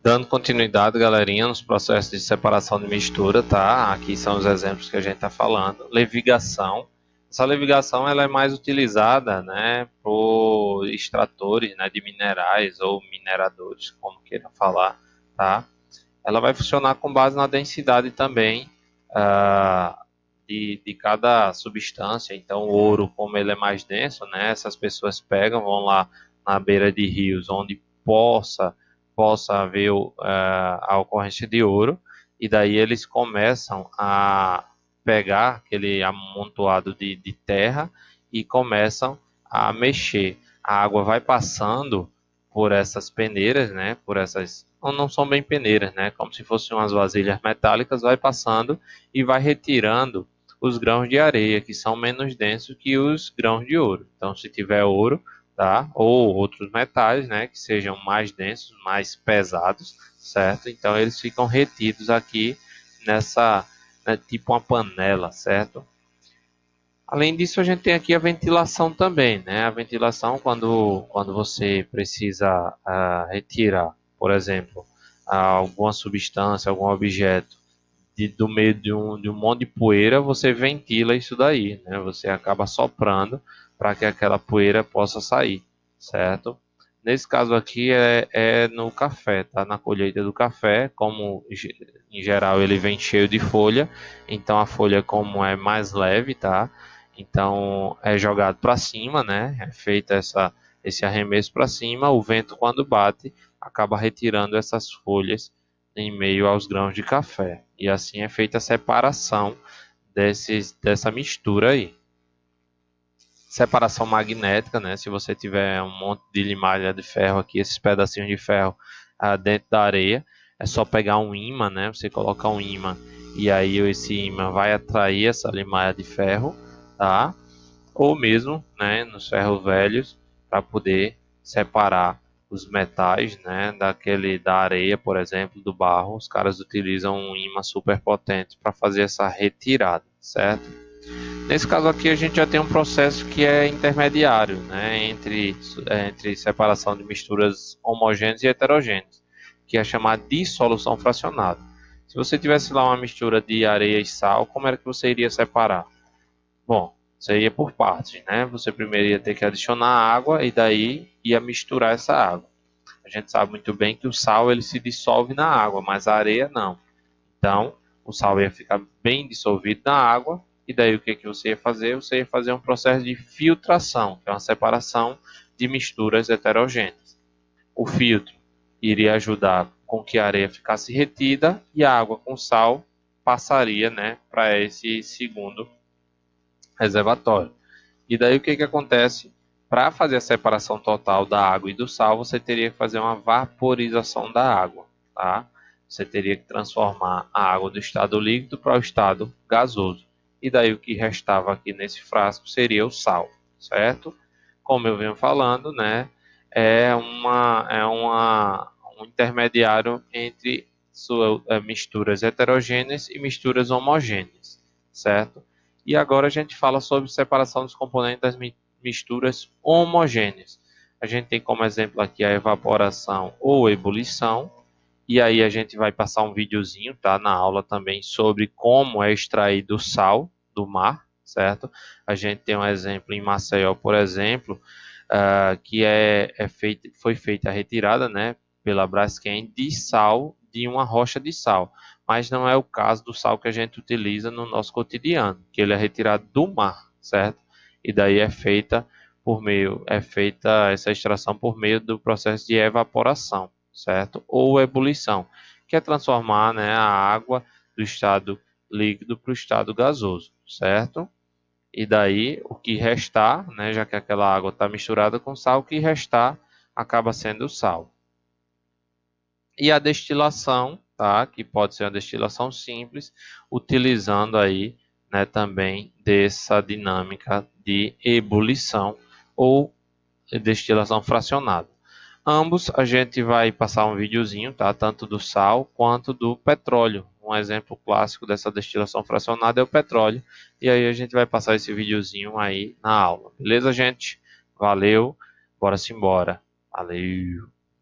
Dando continuidade, galerinha, nos processos de separação de mistura, tá? Aqui são os exemplos que a gente está falando. Levigação. Essa levigação ela é mais utilizada, né, por extratores, né, de minerais ou mineradores, como queiram falar, tá? Ela vai funcionar com base na densidade também de cada substância. Então, o ouro, como ele é mais denso, né, essas pessoas pegam, vão lá na beira de rios, onde possa haver a ocorrência de ouro, e daí eles começam a pegar aquele amontoado de terra e começam a mexer. A água vai passando por essas peneiras, né? Por essas, não são bem peneiras, né? Como se fossem umas vasilhas metálicas, vai passando e vai retirando os grãos de areia, que são menos densos que os grãos de ouro. Então, se tiver ouro, tá? Ou outros metais, né? Que sejam mais densos, mais pesados, certo? Então, eles ficam retidos aqui nessa, né, tipo uma panela, certo? Além disso, a gente tem aqui a ventilação também, né? A ventilação, quando você precisa retirar, por exemplo, alguma substância, algum objeto do meio de um monte de poeira, você ventila isso daí, né? Você acaba soprando para que aquela poeira possa sair, certo? Nesse caso aqui é no café, tá? Na colheita do café, como em geral ele vem cheio de folha, então a folha como é mais leve, tá? Então é jogado para cima, né? É feita esse arremesso para cima, o vento quando bate acaba retirando essas folhas em meio aos grãos de café. E assim é feita a separação dessa mistura aí. Separação magnética, né? Se você tiver um monte de limalha de ferro aqui, esses pedacinhos de ferro dentro da areia, é só pegar um ímã, né? Você coloca um ímã e aí esse ímã vai atrair essa limalha de ferro, tá? Ou mesmo, né, nos ferros velhos, para poder separar os metais, né, da areia, por exemplo, do barro. Os caras utilizam um ímã super potente para fazer essa retirada, certo? Nesse caso aqui a gente já tem um processo que é intermediário, né, entre separação de misturas homogêneas e heterogêneas, que é chamada dissolução fracionada. Se você tivesse lá uma mistura de areia e sal, como era que você iria separar? Bom, você ia por partes, né? Você primeiro ia ter que adicionar água e daí ia misturar essa água. A gente sabe muito bem que o sal ele se dissolve na água, mas a areia não. Então, o sal ia ficar bem dissolvido na água e daí o que que você ia fazer? Você ia fazer um processo de filtração, que é uma separação de misturas heterogêneas. O filtro iria ajudar com que a areia ficasse retida e a água com sal passaria, né, para esse segundo reservatório. E daí o que que acontece? Para fazer a separação total da água e do sal, você teria que fazer uma vaporização da água, tá? Você teria que transformar a água do estado líquido para o estado gasoso. E daí o que restava aqui nesse frasco seria o sal, certo? Como eu venho falando, né? Um intermediário entre misturas heterogêneas e misturas homogêneas, certo? E agora a gente fala sobre separação dos componentes das misturas homogêneas. A gente tem como exemplo aqui a evaporação ou ebulição. E aí a gente vai passar um videozinho, tá, na aula também sobre como é extraído o sal do mar, certo? A gente tem um exemplo em Maceió, por exemplo, que foi feita a retirada, né, pela Braskem de sal de uma rocha de sal, mas não é o caso do sal que a gente utiliza no nosso cotidiano, que ele é retirado do mar, certo? E daí é feita essa extração por meio do processo de evaporação, certo? Ou ebulição, que é transformar, né, a água do estado líquido para o estado gasoso, certo? E daí o que restar, né, já que aquela água está misturada com sal, o que restar acaba sendo o sal. E a destilação, tá, que pode ser uma destilação simples, utilizando aí, né, também dessa dinâmica de ebulição ou destilação fracionada. Ambos a gente vai passar um videozinho, tá? Tanto do sal quanto do petróleo. Um exemplo clássico dessa destilação fracionada é o petróleo. E aí a gente vai passar esse videozinho aí na aula. Beleza, gente? Valeu. Bora se embora. Valeu.